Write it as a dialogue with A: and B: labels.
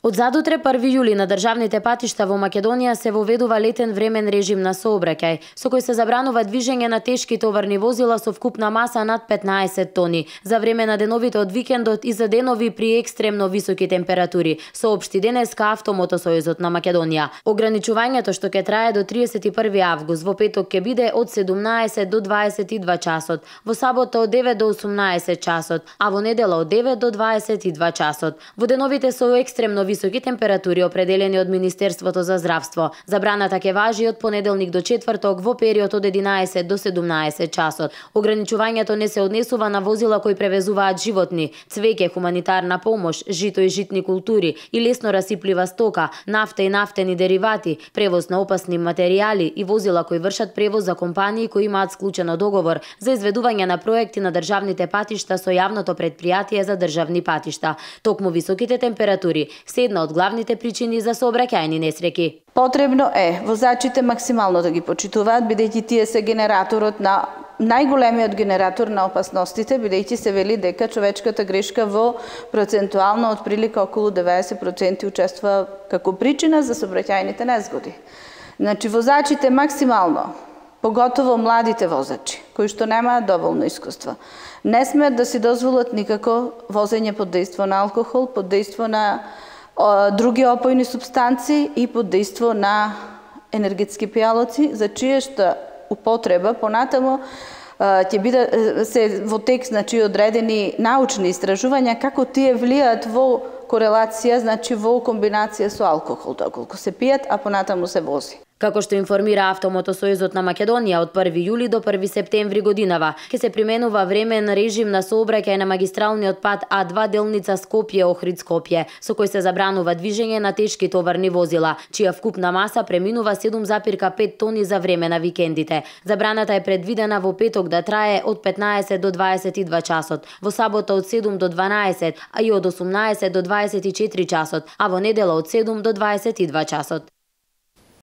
A: Од задутре 1 јули на државните патишта во Македонија се воведува летен времен режим на сообраќај, со кој се забранува движење на тешки товарни возила со вкупна маса над 15 тони за време на деновите од викендот и за денови при екстремно високи температури, соопшти денеска Автомотосојузот на Македонија. Ограничувањето што ќе трае до 31 август во петок ќе биде од 17 до 22 часот, во сабота од 9 до 18 часот, а во недела од 9 до 22 часот. Во деновите со екстремно високи температури определени од Министерството за здравство, забраната ќе важи од понеделник до четврток во период од 11 до 17 часот. Ограничувањето не се однесува на возила кои превезуваат животни, цвеќе, хуманитарна помош, жито и житни култури и лесно расиплива стока, нафта и нафтени деривати, превоз на опасни материјали и возила кои вршат превоз за компании кои имаат склучено договор за изведување на проекти на државните патишта со јавното претпријатие за државни патишта. Токму високите температури се една од главните причини за сообраќајни несреќи.
B: Потребно е возачите максимално да ги почитуваат, бидејќи тие се генераторот на најголемиот генератор на опасностите, бидејќи се вели дека човечката грешка во процентуално од прилика околу 90% учествува како причина за сообраќајните незгоди. Значи возачите максимално, поготово младите возачи, кои што немаат доволно искуство, не смеат да си дозволат никако возење под дејство на алкохол, под дејство на други опојни супстанции и под дејство на енергетски пијалоци, за чијашта употреба понатамо ќе биде се во тек, значи одредени научни истражувања како тие влијаат во корелација, значи во комбинација со алкохол, доколку се пијат, а понатаму се вози.
A: Како што информира Автомотосојузот на Македонија, од 1 јули до 1 септември годинава ќе се применува времен режим на сообраќај на магистралниот пат А2 делница Скопје-Охрид-Скопје, со кој се забранува движење на тешки товарни возила, чија вкупна маса преминува 7,5 тони за време на викендите. Забраната е предвидена во петок да трае од 15 до 22 часот, во сабота од 7 до 12, а и од 18 до 24 часот, а во недела од 7 до 22 часот.